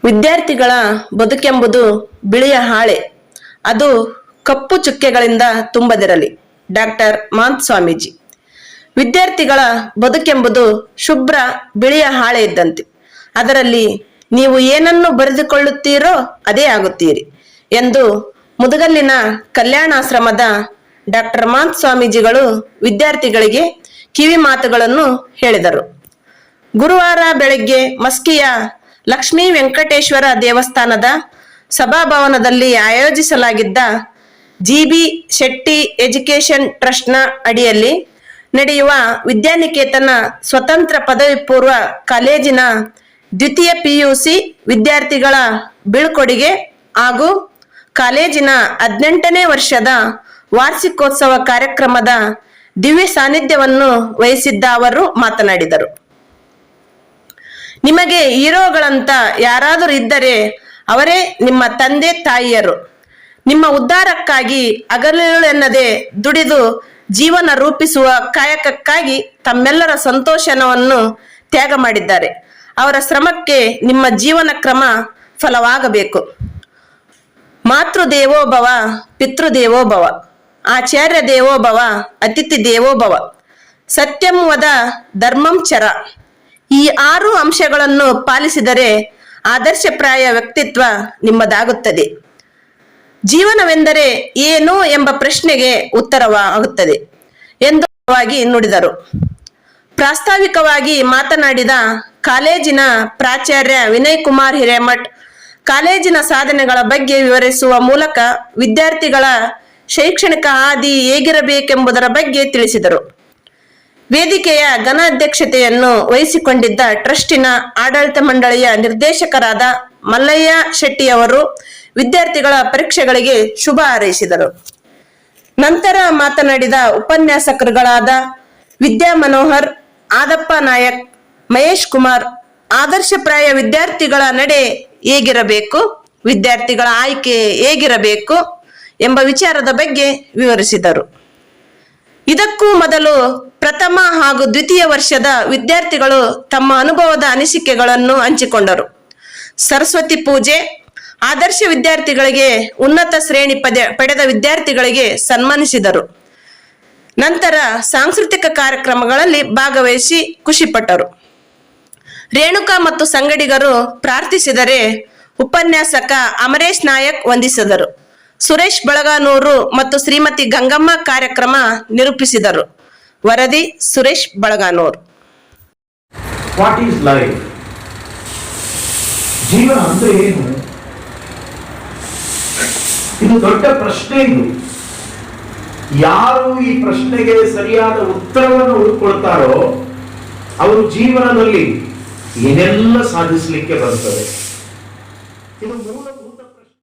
ವಿದ್ಯಾರ್ಥಿಗಳ ಬದುಕೆಂಬುದು ಬಿಳಿಯ ಹಾಳೆ, ಅದು ಕಪ್ಪು ಚುಕ್ಕೆಗಳಿಂದ ತುಂಬದಿರಲಿ. ಡಾಕ್ಟರ್ ಮಹಂತ ಸ್ವಾಮೀಜಿ. ವಿದ್ಯಾರ್ಥಿಗಳ ಬದುಕೆಂಬುದು ಶುಭ್ರ ಬಿಳಿಯ ಹಾಳೆ ಇದ್ದಂತೆ. ಅದರಲ್ಲಿ ನೀವು ಏನನ್ನು ಬರೆದುಕೊಳ್ಳುತ್ತೀರೋ ಅದೇ ಆಗುತ್ತೀರಿ ಎಂದು ಮುದಗಲ್ಲಿನ ಕಲ್ಯಾಣಾಶ್ರಮದ ಡಾಕ್ಟರ್ ಮಹಂತ ಸ್ವಾಮೀಜಿಗಳು ವಿದ್ಯಾರ್ಥಿಗಳಿಗೆ ಕಿವಿ ಮಾತುಗಳನ್ನು ಹೇಳಿದರು. ಗುರುವಾರ ಬೆಳಗ್ಗೆ ಮಸ್ಕಿಯ ಲಕ್ಷ್ಮೀ ವೆಂಕಟೇಶ್ವರ ದೇವಸ್ಥಾನದ ಸಭಾಭವನದಲ್ಲಿ ಆಯೋಜಿಸಲಾಗಿದ್ದ ಜಿ.ಬಿ. ಶೆಟ್ಟಿ ಎಜುಕೇಶನ್ ಟ್ರಸ್ಟ್ನ ಅಡಿಯಲ್ಲಿ ನಡೆಯುವ ವಿದ್ಯಾನಿಕೇತನ ಸ್ವತಂತ್ರ ಪದವಿ ಪೂರ್ವ ಕಾಲೇಜಿನ ದ್ವಿತೀಯ ಪಿಯುಸಿ ವಿದ್ಯಾರ್ಥಿಗಳ ಬೀಳ್ಕೊಡುಗೆ ಹಾಗೂ ಕಾಲೇಜಿನ 18ನೇ ವರ್ಷದ ವಾರ್ಷಿಕೋತ್ಸವ ಕಾರ್ಯಕ್ರಮದ ದಿವ್ಯ ಸಾನ್ನಿಧ್ಯವನ್ನು ವಹಿಸಿದ್ದ ಅವರು ಮಾತನಾಡಿದರು. ನಿಮಗೆ ಹೀರೋಗಳಂತ ಯಾರಾದರೂ ಇದ್ದರೆ ಅವರೇ ನಿಮ್ಮ ತಂದೆ ತಾಯಿಯರು. ನಿಮ್ಮ ಉದ್ಧಾರಕ್ಕಾಗಿ ಹಗಲಿರುಳೆನ್ನದೆ ದುಡಿದು ಜೀವನ ರೂಪಿಸುವ ಕಾಯಕಕ್ಕಾಗಿ ತಮ್ಮೆಲ್ಲರ ಸಂತೋಷವನ್ನು ತ್ಯಾಗ ಮಾಡಿದ್ದಾರೆ. ಅವರ ಶ್ರಮಕ್ಕೆ ನಿಮ್ಮ ಜೀವನ ಕ್ರಮ ಫಲವಾಗಬೇಕು. ಮಾತೃದೇವೋಭವ, ಪಿತೃದೇವೋಭವ, ಆಚಾರ್ಯ ದೇವೋಭವ, ಅತಿಥಿ ದೇವೋಭವ, ಸತ್ಯಂ ವದ ಧರ್ಮಂ ಚರ. ಈ 6 ಅಂಶಗಳನ್ನು ಪಾಲಿಸಿದರೆ ಆದರ್ಶಪ್ರಾಯ ವ್ಯಕ್ತಿತ್ವ ನಿಮ್ಮದಾಗುತ್ತದೆ. ಜೀವನವೆಂದರೆ ಏನು ಎಂಬ ಪ್ರಶ್ನೆಗೆ ಉತ್ತರವಾಗುತ್ತದೆ ಎಂದು ನುಡಿದರು. ಪ್ರಾಸ್ತಾವಿಕವಾಗಿ ಮಾತನಾಡಿದ ಕಾಲೇಜಿನ ಪ್ರಾಚಾರ್ಯ ವಿನಯ್ ಕುಮಾರ್ ಹಿರೇಮಠ್ ಕಾಲೇಜಿನ ಸಾಧನೆಗಳ ಬಗ್ಗೆ ವಿವರಿಸುವ ಮೂಲಕ ವಿದ್ಯಾರ್ಥಿಗಳ ಶೈಕ್ಷಣಿಕ ಹಾದಿ ಹೇಗಿರಬೇಕೆಂಬುದರ ಬಗ್ಗೆ ತಿಳಿಸಿದರು. ವೇದಿಕೆಯ ಘನ ಅಧ್ಯಕ್ಷತೆಯನ್ನು ವಹಿಸಿಕೊಂಡಿದ್ದ ಟ್ರಸ್ಟಿನ ಆಡಳಿತ ಮಂಡಳಿಯ ನಿರ್ದೇಶಕರಾದ ಮಲ್ಲಯ್ಯ ಶೆಟ್ಟಿಯವರು ವಿದ್ಯಾರ್ಥಿಗಳ ಪರೀಕ್ಷೆಗಳಿಗೆ ಶುಭ ಹಾರೈಸಿದರು. ನಂತರ ಮಾತನಾಡಿದ ಉಪನ್ಯಾಸಕರುಗಳಾದ ವಿದ್ಯಾ ಮನೋಹರ್, ಆದಪ್ಪ ನಾಯಕ್, ಮಹೇಶ್ ಕುಮಾರ್ ಆದರ್ಶಪ್ರಾಯ ವಿದ್ಯಾರ್ಥಿಗಳ ನಡೆ ಹೇಗಿರಬೇಕು, ವಿದ್ಯಾರ್ಥಿಗಳ ಆಯ್ಕೆ ಹೇಗಿರಬೇಕು ಎಂಬ ವಿಚಾರದ ಬಗ್ಗೆ ವಿವರಿಸಿದರು. ಇದಕ್ಕೂ ಮೊದಲು ಪ್ರಥಮ ಹಾಗೂ ದ್ವಿತೀಯ ವರ್ಷದ ವಿದ್ಯಾರ್ಥಿಗಳು ತಮ್ಮ ಅನುಭವದ ಅನಿಸಿಕೆಗಳನ್ನು ಹಂಚಿಕೊಂಡರು. ಸರಸ್ವತಿ ಪೂಜೆ, ಆದರ್ಶ ವಿದ್ಯಾರ್ಥಿಗಳಿಗೆ ಉನ್ನತ ಶ್ರೇಣಿ ಪಡೆದ ವಿದ್ಯಾರ್ಥಿಗಳಿಗೆ ಸನ್ಮಾನಿಸಿದರು. ನಂತರ ಸಾಂಸ್ಕೃತಿಕ ಕಾರ್ಯಕ್ರಮಗಳಲ್ಲಿ ಭಾಗವಹಿಸಿ ಖುಷಿಪಟ್ಟರು. ರೇಣುಕಾ ಮತ್ತು ಸಂಗಡಿಗರು ಪ್ರಾರ್ಥಿಸಿದರೆ ಉಪನ್ಯಾಸಕ ಅಮರೇಶ್ ನಾಯಕ್ ವಂದಿಸಿದರು. ಸುರೇಶ್ ಬಳಗಾನೂರು ಮತ್ತು ಶ್ರೀಮತಿ ಗಂಗಮ್ಮ ಕಾರ್ಯಕ್ರಮ ನಿರೂಪಿಸಿದರು. ವರದಿ Suresh Balaganur. What is life? ಜೀವನ ಅಂದ್ರೆ ಏನು? ಇದು ದೊಡ್ಡ ಪ್ರಶ್ನೆ. ಇದು ಯಾರು ಈ ಪ್ರಶ್ನೆಗೆ ಸರಿಯಾದ ಉತ್ತರವನ್ನು ಹುಡುಕೊಳ್ತಾರೋ ಅವರು ಜೀವನದಲ್ಲಿ ಏನೆಲ್ಲ ಸಾಧಿಸಲಿಕ್ಕೆ ಬರ್ತದೆ. ಇದು ಮೂಲಭೂತ